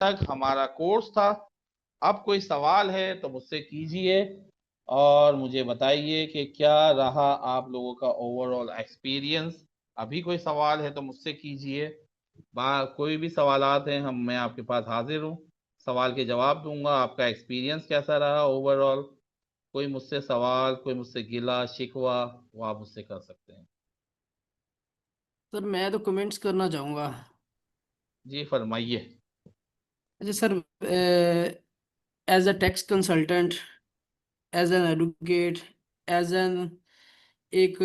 तक हमारा कोर्स था। अब कोई सवाल है तो मुझसे कीजिए और मुझे बताइए कि क्या रहा आप लोगों का ओवरऑल एक्सपीरियंस। अभी कोई सवाल है तो मुझसे कीजिए। कोई भी सवालात हैं हम मैं आपके पास हाजिर हूँ, सवाल के जवाब दूंगा। आपका एक्सपीरियंस कैसा रहा ओवरऑल? कोई मुझसे सवाल, कोई मुझसे गिला शिकवा, वो आप मुझसे कर सकते हैं। सर मैं तो कमेंट्स करना चाहूँगा। जी फरमाइए। अच्छा sir, as a tax consultant, as an advocate, as an ex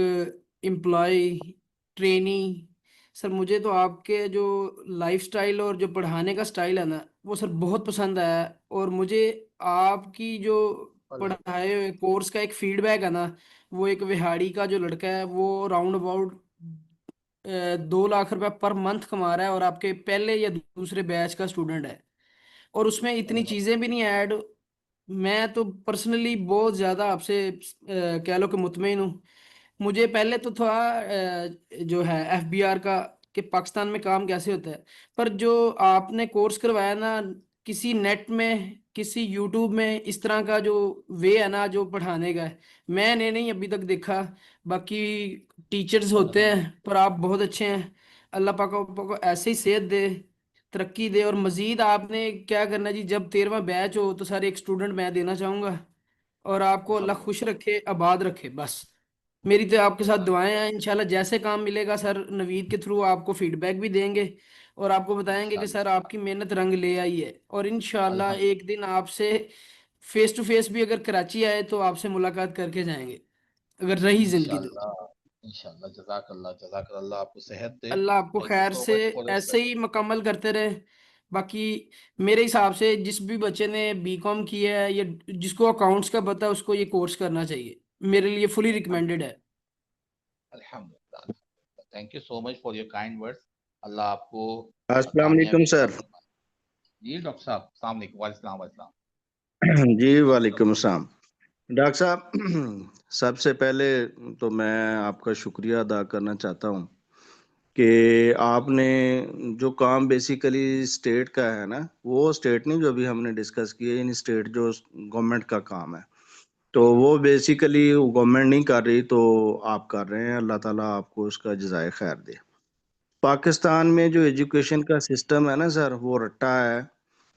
employee, trainee, sir मुझे तो आपके जो लाइफ स्टाइल और जो पढ़ाने का स्टाइल है ना, वो सर बहुत पसंद आया। और मुझे आपकी जो अल्हम्दुलिल्लाह। पढ़ाए हुए कोर्स का एक फीडबैक है ना, वो एक विहाड़ी का जो लड़का है वो राउंड अबाउट 2 लाख रुपए पर मंथ कमा रहा है और आपके पहले या दूसरे बैच का स्टूडेंट है, और उसमें इतनी चीजें भी नहीं ऐड। मैं तो पर्सनली बहुत ज्यादा आपसे कह लो कि मुतमईन हूँ। मुझे पहले तो था जो है एफबीआर का, कि पाकिस्तान में काम कैसे होता है। पर जो आपने कोर्स करवाया ना, किसी नेट में किसी यूट्यूब में इस तरह का जो वे है ना जो पढ़ाने का है, मैंने नहीं अभी तक देखा। बाकी टीचर्स होते हैं, अल्हम्दुलिल्लाह। पर आप बहुत अच्छे हैं। अल्लाह पाक को ऐसे ही सेहत दे, तरक्की दे। और मजीद आपने क्या करना जी, जब 13वां बैच हो तो सर एक स्टूडेंट मैं देना चाहूँगा। और आपको अल्लाह खुश अल्हम्दुलिल्लाह। रखे, आबाद रखे, बस मेरी तो आपके साथ जज़ाक। दुआएं हैं। इंशाल्लाह जैसे काम मिलेगा सर नवीद के थ्रू आपको फीडबैक भी देंगे, और आपको बताएंगे कि सर इंशाअल्लाह। आपकी मेहनत रंग ले आई है। और इंशाल्लाह एक अल्हम्दुलिल्लाह। दिन आपसे फेस टू फेस भी अगर कराची आए तो आपसे मुलाकात करके जाएंगे, अगर रही जिंदगी तो। इंशाअल्लाह। इंशाअल्लाह। जज़ाकल्लाह। जज़ाकल्लाह। आपको सेहत दे। अल्लाह आपको थैंक यू खैर सो से मच फॉर योर ऐसे ही मुकम्मल करते रहे। बाकी मेरे हिसाब से जिस भी बच्चे ने बीकॉम किया है या जिसको अकाउंट्स का पता है उसको ये कोर्स करना चाहिए, मेरे लिए फुली रिकमेंडेड है। अल्हम्दुलिल्लाह। Thank you so much for your kind words. अल्लाह आपको अस्सलाम वालेकुम कामयाबी अता सर। फरमाए। जी डॉक्टर साहब, अस्सलाम वालेकुम। वालेकुम अस्सलाम। जी वालेकुम अस्सलाम। डॉक्टर साहब, सबसे पहले तो मैं आपका शुक्रिया अदा करना चाहता हूँ कि आपने जो काम बेसिकली स्टेट का है ना, वो स्टेट नहीं जो अभी हमने डिस्कस किया, यानी स्टेट जो गवर्नमेंट का काम है, तो वो बेसिकली गवर्नमेंट नहीं कर रही तो आप कर रहे हैं। अल्लाह ताला आपको उसका जज़ाए खैर दे। पाकिस्तान में जो एजुकेशन का सिस्टम है ना सर, वो रट्टा है।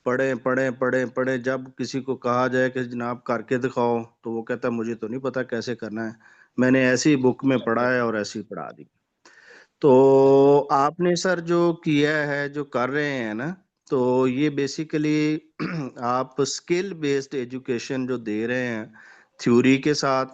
पढ़े पढ़े पढ़े पढ़े, जब किसी को कहा जाए कि जनाब करके दिखाओ तो वो कहता है मुझे तो नहीं पता कैसे करना है, मैंने ऐसी बुक में पढ़ा है और ऐसी पढ़ा दी। तो आपने सर जो किया है, जो कर रहे हैं ना, तो ये बेसिकली आप स्किल बेस्ड एजुकेशन जो दे रहे हैं थ्योरी के साथ,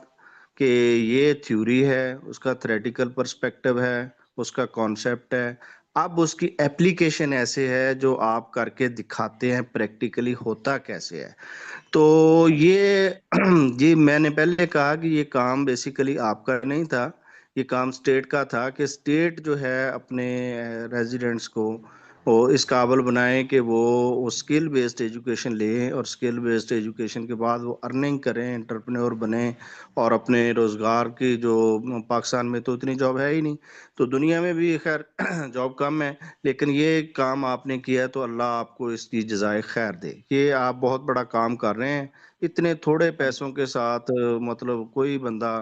कि ये थ्योरी है, उसका थ्योरेटिकल पर्सपेक्टिव है, उसका कॉन्सेप्ट है, अब उसकी एप्लीकेशन ऐसे है जो आप करके दिखाते हैं प्रैक्टिकली होता कैसे है। तो ये जी मैंने पहले कहा कि ये काम बेसिकली आपका नहीं था, ये काम स्टेट का था, कि स्टेट जो है अपने रेजिडेंट्स को वो इस काबिल बनाए कि वो स्किल बेस्ड एजुकेशन लें, और स्किल बेस्ड एजुकेशन के बाद वो अर्निंग करें, एंटरप्रेन्योर बने, और अपने रोज़गार की जो पाकिस्तान में तो इतनी जॉब है ही नहीं, तो दुनिया में भी खैर जॉब कम है, लेकिन ये काम आपने किया तो अल्लाह आपको इसकी जज़ाए खैर दे। ये आप बहुत बड़ा काम कर रहे हैं इतने थोड़े पैसों के साथ। मतलब कोई बंदा,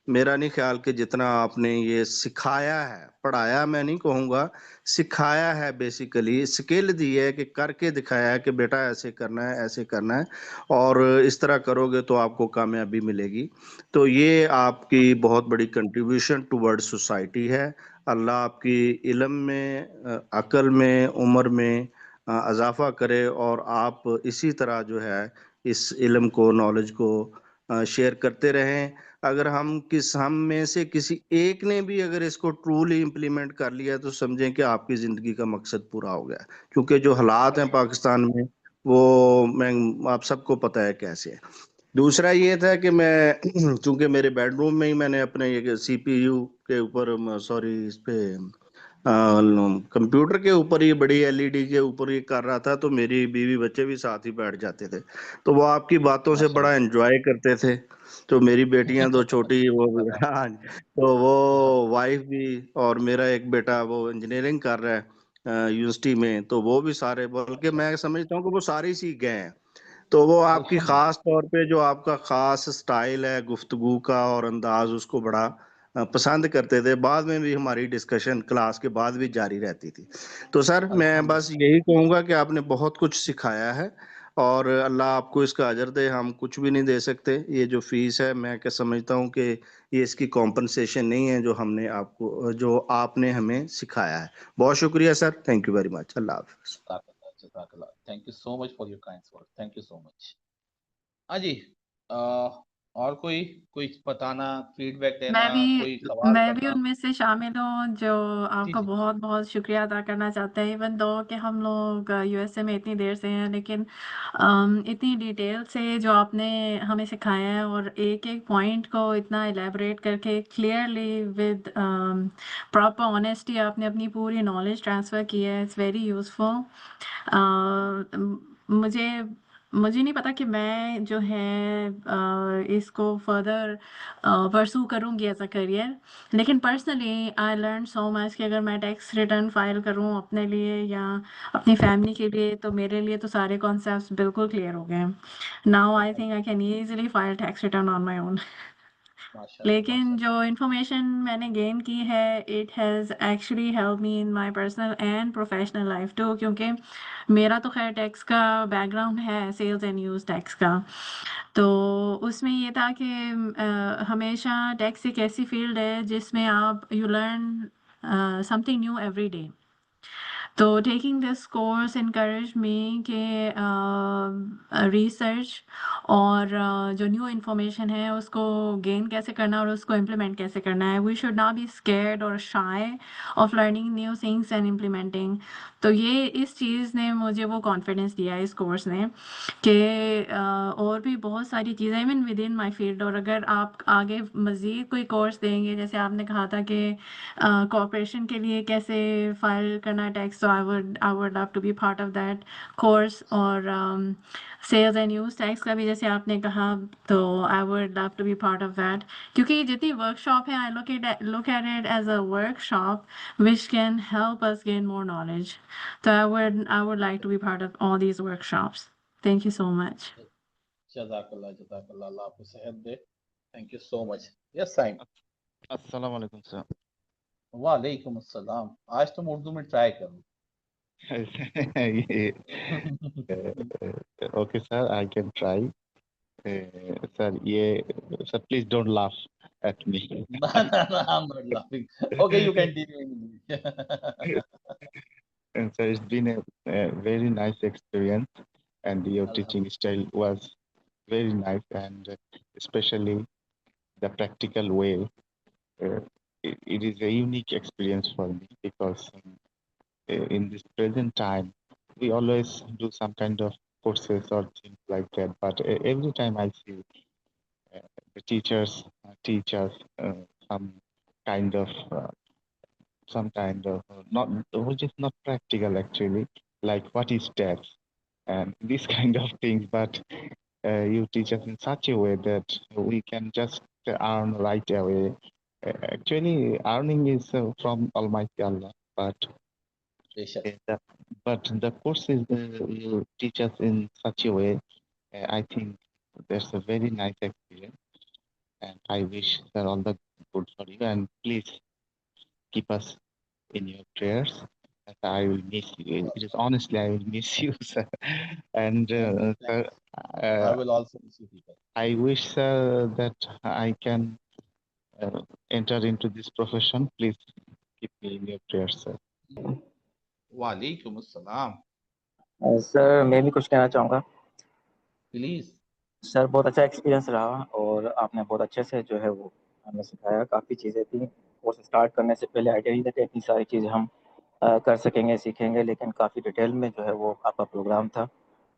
मेरा नहीं ख्याल कि जितना आपने ये सिखाया है, पढ़ाया मैं नहीं कहूँगा, सिखाया है, बेसिकली स्किल दी है कि करके दिखाया है कि बेटा ऐसे करना है, ऐसे करना है, और इस तरह करोगे तो आपको कामयाबी मिलेगी। तो ये आपकी बहुत बड़ी कंट्रीब्यूशन टुवर्ड सोसाइटी है। अल्लाह आपकी इल्म में, अक्ल में, उम्र में इजाफा करे, और आप इसी तरह जो है इस इल्म को, नॉलेज को शेयर करते रहें। अगर हम में से किसी एक ने भी अगर इसको ट्रूली इम्प्लीमेंट कर लिया तो समझें कि आपकी ज़िंदगी का मकसद पूरा हो गया। क्योंकि जो हालात हैं पाकिस्तान में, वो मैं आप सबको पता है कैसे है। दूसरा ये था कि मैं चूंकि मेरे बेडरूम में ही मैंने अपने ये सीपीयू के ऊपर, सॉरी इस पे कंप्यूटर के ऊपर, ये बड़ी एलईडी के ऊपर ये कर रहा था, तो मेरी बीवी बच्चे भी साथ ही बैठ जाते थे, तो वो आपकी बातों से बड़ा माशाल्लाह। एंजॉय करते थे। तो मेरी बेटियां दो छोटी, वो भी हाँ, तो वो वाइफ भी, और मेरा एक बेटा वो इंजीनियरिंग कर रहा है यूनिवर्सिटी में, तो वो भी सारे, बल्कि मैं समझता हूँ कि वो सारे सीख गए हैं। तो वो आपकी खास तौर पे जो आपका खास स्टाइल है गुफ्तगू का और अंदाज, उसको बड़ा पसंद करते थे। बाद में भी हमारी डिस्कशन क्लास के बाद भी जारी रहती थी। तो सर मैं बस यही कहूँगा कि आपने बहुत कुछ सिखाया है और अल्लाह आपको इसका अजर दे। हम कुछ भी नहीं दे सकते। ये जो फीस है, मैं क्या समझता हूँ कि ये इसकी कॉम्पनसेशन नहीं है जो आपने हमें सिखाया है। बहुत शुक्रिया sir, thank you very much. Allah Hafiz. Thank you so much for your kind word, thank you so much. हाँ जी, और कोई बताना, फीडबैक देना, कोई सवाल मैं भी करना? उनमें से शामिल हूँ जो जी आपका जी। बहुत बहुत शुक्रिया अदा करना चाहते हैं। इवन दो कि हम लोग यूएसए में इतनी देर से हैं, लेकिन इतनी डिटेल से जो आपने हमें सिखाया है और एक एक पॉइंट को इतना एलैबोरेट करके क्लियरली विद प्रॉपर ऑनेस्टी आपने अपनी पूरी नॉलेज ट्रांसफ़र की है। It's very useful. मुझे नहीं पता कि मैं जो है इसको फर्दर परसू करूँगी एज अ करियर, लेकिन personally I learn so much कि अगर मैं टैक्स रिटर्न फाइल करूँ अपने लिए या अपनी फैमिली के लिए, तो मेरे लिए तो सारे कॉन्सेप्ट्स बिल्कुल क्लियर हो गए। Now I think I can easily file tax return on my own. लेकिन जो इन्फॉर्मेशन मैंने गेन की है, it has actually help me in my personal and professional life too, क्योंकि मेरा तो खैर टैक्स का बैकग्राउंड है, सेल्स एंड यूज़ टैक्स का। तो उसमें ये था कि हमेशा टैक्स एक ऐसी फील्ड है जिसमें आप you learn something new every day. तो टेकिंग दिस कोर्स encouraged मी कि रिसर्च और जो न्यू इन्फॉर्मेशन है उसको गेन कैसे करना है और उसको इम्प्लीमेंट कैसे करना है। We should not be scared और shy of learning new things and implementing. तो ये इस चीज़ ने मुझे वो कॉन्फिडेंस दिया इस कोर्स ने कि और भी बहुत सारी चीज़ें even with in my field. और अगर आप आगे मज़ीद कोई कोर्स देंगे, जैसे आपने कहा था कि कॉर्पोरेशन के लिए कैसे फाइल करना है टैक्स, तो I would love to be part of that course. और सेल्स एंड यूज़ टैक्स का भी जैसे आपने कहा, तो I would love to be part of that, क्योंकि जितनी वर्कशॉप है I look at it as a workshop which can help us gain more knowledge. तो I would like to be part of all these workshops. Thank you so much. जज़ाकल्लाह, अल्लाह आपको सेहत दे। Thank you so much. Yes Saim. अस्सलाम वालेकुम sir. वालेकुम अस्सलाम। आज तुम उर्दू में ट्राई करो। Okay sir, I can try. Sir sir please don't laugh at me. No, I'm not laughing. Okay, you continue in English. And so it's been a very nice experience, and your teaching style was very nice, and especially the practical way. It is a unique experience for me because in this present time, we always do some kind of courses or things like that. But every time I see the teachers teach us some kind of not, which is not practical actually, like what is tax and these kind of things. But you teach us in such a way that we can just earn right away. Actually, earning is from Almighty Allah, but the courses you teach us in such a way, I think that's a very nice experience, and I wish that all the good for you. And please keep us in your prayers. And I will miss you. It is honestly, I will miss you, sir. And sir, I will also miss you people. I wish, sir, that I can enter into this profession. Please keep me in your prayers, sir. वालेकुम अस्सलाम। Sir मैं भी कुछ कहना चाहूँगा। Please. Sir बहुत अच्छा experience रहा और आपने बहुत अच्छे से जो है वो हमें सिखाया। काफ़ी चीज़ें थी, कोर्स स्टार्ट करने से पहले आइडिया नहीं था कि इतनी सारी चीज़ें हम कर सकेंगे, सीखेंगे, लेकिन काफ़ी डिटेल में जो है वो आपका प्रोग्राम था।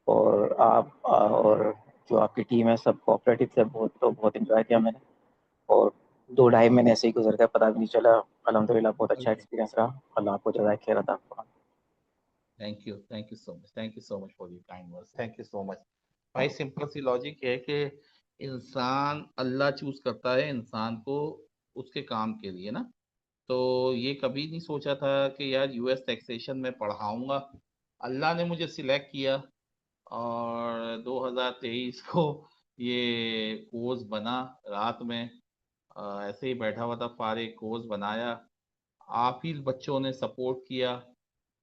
और आप और जो आपकी टीम है सब कोऑपरेटिव थे, बहुत एंजॉय किया मैंने। और 2-2.5 महीने ऐसे ही गुजर गए, पता भी नहीं चला। अल्हम्दुलिल्लाह बहुत अच्छा एक्सपीरियंस रहा। अल्लाह आपको जज़ाए खैर अता फरमाए। Thank you so much, thank you so much for your kind words, thank you so much. भाई सिंपल सी लॉजिक है कि इंसान, अल्लाह चूज करता है इंसान को उसके काम के लिए ना। तो ये कभी नहीं सोचा था कि यार यूएस टैक्सेशन में पढ़ाऊंगा। अल्लाह ने मुझे सिलेक्ट किया और 2023 को ये कोर्स बना। रात में ऐसे ही बैठा हुआ था, फारिग कोर्स बनाया। आप ही बच्चों ने सपोर्ट किया,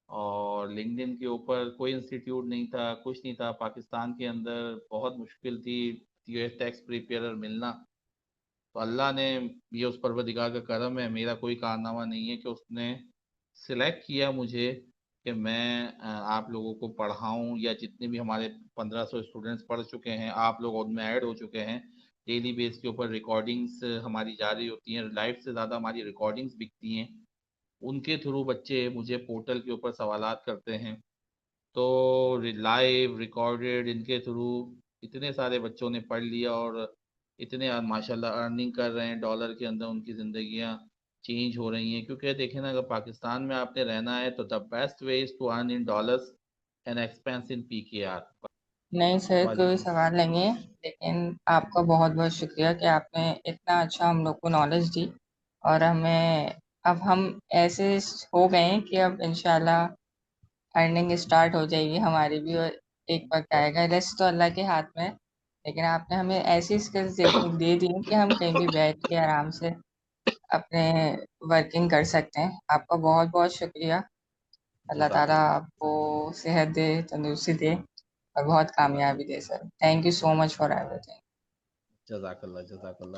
और लिंक्डइन के ऊपर कोई इंस्टीट्यूट नहीं था, कुछ नहीं था पाकिस्तान के अंदर, बहुत मुश्किल थी यूएस टैक्स प्रिपेयर मिलना। तो अल्लाह ने, ये उस परवरदिगार का करम है, मेरा कोई कारनामा नहीं है कि उसने सिलेक्ट किया मुझे कि मैं आप लोगों को पढ़ाऊं, या जितने भी हमारे 1500 स्टूडेंट्स पढ़ चुके हैं, आप लोग उनमें ऐड हो चुके हैं। डेली बेस के ऊपर रिकॉर्डिंग्स हमारी जारी होती हैं, लाइव से ज़्यादा हमारी रिकॉर्डिंग्स बिकती हैं। उनके थ्रू बच्चे मुझे पोर्टल के ऊपर सवालात करते हैं, तो लाइव रिकॉर्डेड इनके थ्रू इतने सारे बच्चों ने पढ़ लिया, और इतने माशाल्लाह अर्निंग कर रहे हैं डॉलर के अंदर, उनकी ज़िंदगियां चेंज हो रही हैं। क्योंकि देखें ना, अगर पाकिस्तान में आपने रहना है तो the best way is to earn in dollars and expense in PKR. नहीं सर, कोई वालेकुम। सवाल नहीं है, लेकिन आपका बहुत बहुत शुक्रिया कि आपने इतना अच्छा हम लोग को नॉलेज दी। और अब हम ऐसे हो गए हैं कि अब इंशाल्लाह अर्निंग स्टार्ट हो जाएगी हमारी भी, और एक वक्त आएगा। रेस्ट तो अल्लाह के हाथ में है, लेकिन आपने हमें ऐसी स्किल्स दे दी हैं कि हम कहीं भी बैठ के आराम से अपने वर्किंग कर सकते हैं। आपका बहुत बहुत शुक्रिया। अल्लाह ताला आपको सेहत दे, तंदुरुस्ती दे, और बहुत कामयाबी दे sir. Thank you so much for everything. जज़ाकल्लाह जज़ाकल्लाह।